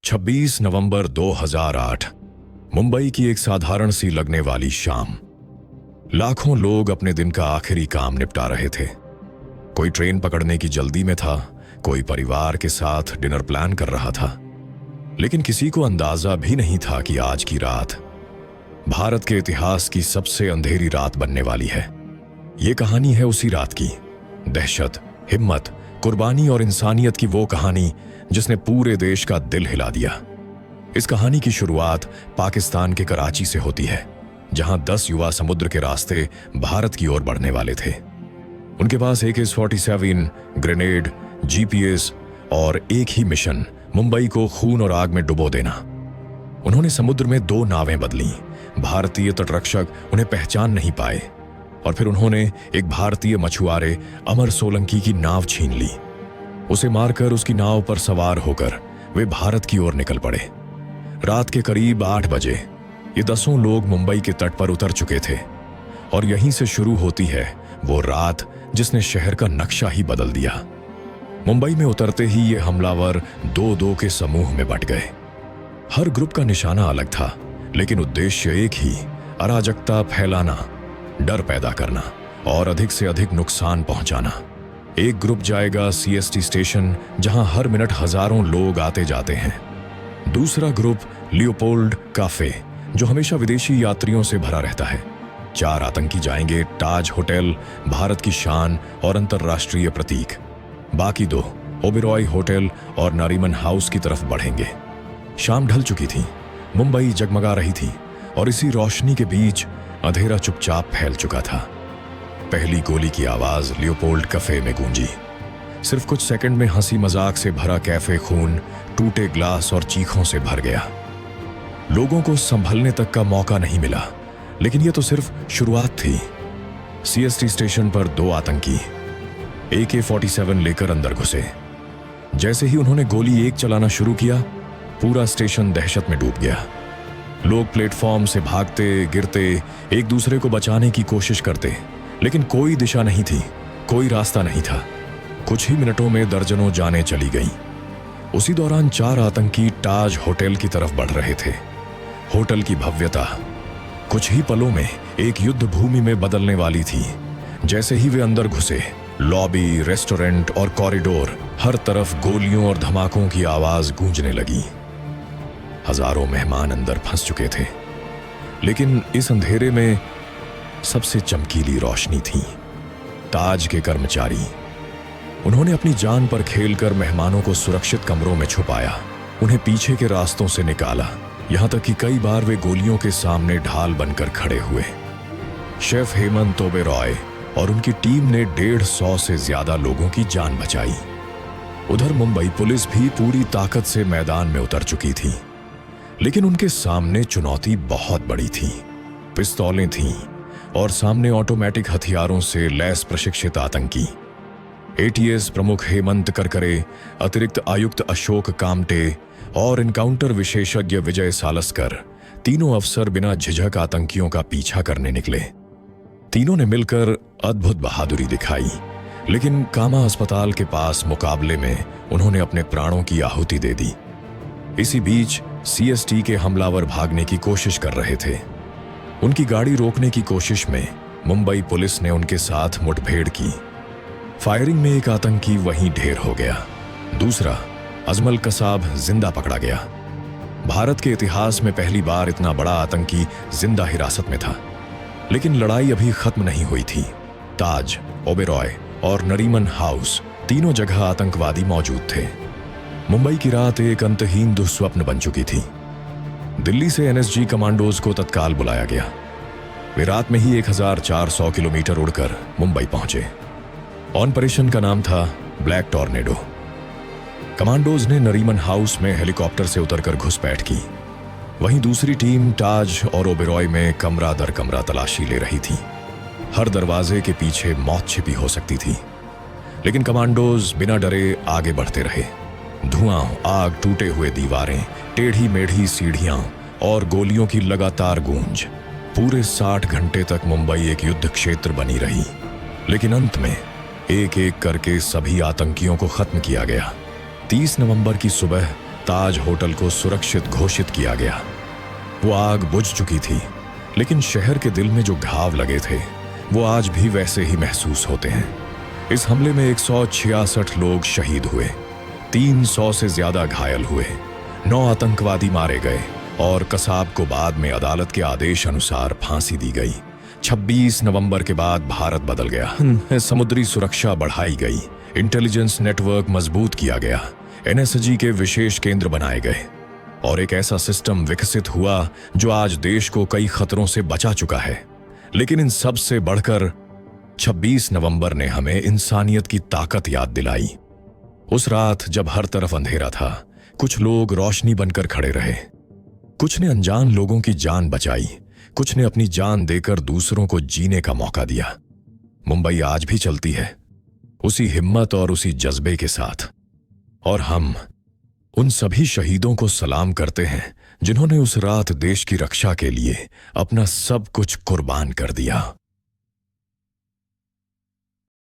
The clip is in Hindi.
26 नवंबर 2008 मुंबई की एक साधारण सी लगने वाली शाम। लाखों लोग अपने दिन का आखिरी काम निपटा रहे थे। कोई ट्रेन पकड़ने की जल्दी में था, कोई परिवार के साथ डिनर प्लान कर रहा था। लेकिन किसी को अंदाजा भी नहीं था कि आज की रात भारत के इतिहास की सबसे अंधेरी रात बनने वाली है। ये कहानी है उसी रात की, दहशत, हिम्मत, कुर्बानी और इंसानियत की वो कहानी जिसने पूरे देश का दिल हिला दिया। इस कहानी की शुरुआत पाकिस्तान के कराची से होती है, जहां 10 युवा समुद्र के रास्ते भारत की ओर बढ़ने वाले थे। उनके पास AK-47, ग्रेनेड, GPS और एक ही मिशन, मुंबई को खून और आग में डुबो देना। उन्होंने समुद्र में 2 नावें बदली। भारतीय तटरक्षक उन्हें पहचान नहीं पाए और फिर उन्होंने एक भारतीय मछुआरे अमर सोलंकी की नाव छीन ली। उसे मारकर उसकी नाव पर सवार होकर वे भारत की ओर निकल पड़े। रात के करीब 8 बजे ये 10 लोग मुंबई के तट पर उतर चुके थे और यहीं से शुरू होती है वो रात जिसने शहर का नक्शा ही बदल दिया। मुंबई में उतरते ही ये हमलावर 2-2 के समूह में बंट गए। हर ग्रुप का निशाना अलग था, लेकिन उद्देश्य एक ही, अराजकता फैलाना, डर पैदा करना और अधिक से अधिक नुकसान पहुंचाना। एक ग्रुप जाएगा CST स्टेशन, जहां हर मिनट हजारों लोग आते जाते हैं। दूसरा ग्रुप लियोपोल्ड काफे, जो हमेशा विदेशी यात्रियों से भरा रहता है। 4 आतंकी जाएंगे ताज होटल, भारत की शान और अंतर्राष्ट्रीय प्रतीक। बाकी 2 ओबेरॉय होटल और नरीमन हाउस की तरफ बढ़ेंगे। शाम ढल चुकी थी, मुंबई जगमगा रही थी और इसी रोशनी के बीच अंधेरा चुपचाप फैल चुका था। पहली गोली की आवाज लियोपोल्ड कैफे में गूंजी। सिर्फ कुछ सेकंड में हंसी मजाक से भरा कैफे खून, टूटे ग्लास और चीखों से भर गया। लोगों को संभलने तक का मौका नहीं मिला, लेकिन यह तो सिर्फ शुरुआत थी। CST स्टेशन पर 2 आतंकी AK-47 लेकर अंदर घुसे। जैसे ही उन्होंने गोली 1 चलाना शुरू किया, पूरा स्टेशन दहशत में डूब गया। लोग प्लेटफॉर्म से भागते, गिरते, एक दूसरे को बचाने की कोशिश करते, लेकिन कोई दिशा नहीं थी, कोई रास्ता नहीं था। कुछ ही मिनटों में दर्जनों जानें चली गईं। उसी दौरान 4 आतंकी ताज होटल की तरफ बढ़ रहे थे। होटल की भव्यता कुछ ही पलों में एक युद्ध भूमि में बदलने वाली थी। जैसे ही वे अंदर घुसे, लॉबी, रेस्टोरेंट और कॉरिडोर, हर तरफ गोलियों और धमाकों की आवाज गूंजने लगी। हजारों मेहमान अंदर फंस चुके थे, लेकिन इस अंधेरे में सबसे चमकीली रोशनी थी ताज के कर्मचारी। उन्होंने अपनी जान पर खेलकर मेहमानों को सुरक्षित कमरों में छुपाया, उन्हें पीछे के रास्तों से निकाला, यहां तक कि कई बार वे गोलियों के सामने ढाल बनकर खड़े हुए। शेफ हेमंत ओबेरॉय और उनकी टीम ने 150 से ज्यादा लोगों की जान बचाई। उधर मुंबई पुलिस भी पूरी ताकत से मैदान में उतर चुकी थी, लेकिन उनके सामने चुनौती बहुत बड़ी थी। पिस्तौलें थीं और सामने ऑटोमेटिक हथियारों से लैस प्रशिक्षित आतंकी। ATS प्रमुख हेमंत करकरे, अतिरिक्त आयुक्त अशोक कामटे और इनकाउंटर विशेषज्ञ विजय सालस्कर, तीनों अफसर बिना झिझक आतंकियों का पीछा करने निकले। तीनों ने मिलकर अद्भुत बहादुरी दिखाई, लेकिन कामा अस्पताल के पास मुकाबले में उन्होंने अपने प्राणों की आहुति दे दी। इसी बीच CST के हमलावर भागने की कोशिश कर रहे थे। उनकी गाड़ी रोकने की कोशिश में मुंबई पुलिस ने उनके साथ मुठभेड़ की। फायरिंग में एक आतंकी वहीं ढेर हो गया। दूसरा, अजमल कसाब, जिंदा पकड़ा गया। भारत के इतिहास में पहली बार इतना बड़ा आतंकी जिंदा हिरासत में था। लेकिन लड़ाई अभी खत्म नहीं हुई थी। ताज, ओबेरॉय और नरीमन हाउस, तीनों जगह आतंकवादी मौजूद थे। मुंबई की रात एक अंतहीन दुस्वप्न बन चुकी थी। दिल्ली से NSG कमांडोज को तत्काल बुलाया गया। वे रात में ही 1400 किलोमीटर उड़कर मुंबई पहुंचे। ऑपरेशन का नाम था ब्लैक टॉर्नेडो। कमांडोज ने नरीमन हाउस में हेलीकॉप्टर से उतरकर घुसपैठ की। वहीं दूसरी टीम ताज और ओबेरॉय में कमरा दर कमरा तलाशी ले रही थी। हर दरवाजे के पीछे मौत छिपी हो सकती थी, लेकिन कमांडोज बिना डरे आगे बढ़ते रहे। धुआं, आग, टूटे हुए दीवारें, टेढ़ी मेढ़ी सीढ़ियां और गोलियों की लगातार गूंज। पूरे 60 घंटे तक मुंबई एक युद्ध क्षेत्र बनी रही, लेकिन अंत में एक एक करके सभी आतंकियों को खत्म किया गया। 30 नवंबर की सुबह ताज होटल को सुरक्षित घोषित किया गया। वो आग बुझ चुकी थी, लेकिन शहर के दिल में जो घाव लगे थे वो आज भी वैसे ही महसूस होते हैं। इस हमले में 166 लोग शहीद हुए, 300 से ज्यादा घायल हुए, 9 आतंकवादी मारे गए और कसाब को बाद में अदालत के आदेश अनुसार फांसी दी गई। 26 नवंबर के बाद भारत बदल गया। समुद्री सुरक्षा बढ़ाई गई, इंटेलिजेंस नेटवर्क मजबूत किया गया, एनएसजी के विशेष केंद्र बनाए गए और एक ऐसा सिस्टम विकसित हुआ जो आज देश को कई खतरों से बचा चुका है। लेकिन इन सब से बढ़कर 26 नवंबर ने हमें इंसानियत की ताकत याद दिलाई। उस रात जब हर तरफ अंधेरा था, कुछ लोग रोशनी बनकर खड़े रहे। कुछ ने अनजान लोगों की जान बचाई, कुछ ने अपनी जान देकर दूसरों को जीने का मौका दिया। मुंबई आज भी चलती है, उसी हिम्मत और उसी जज्बे के साथ। और हम उन सभी शहीदों को सलाम करते हैं जिन्होंने उस रात देश की रक्षा के लिए अपना सब कुछ कुर्बान कर दिया।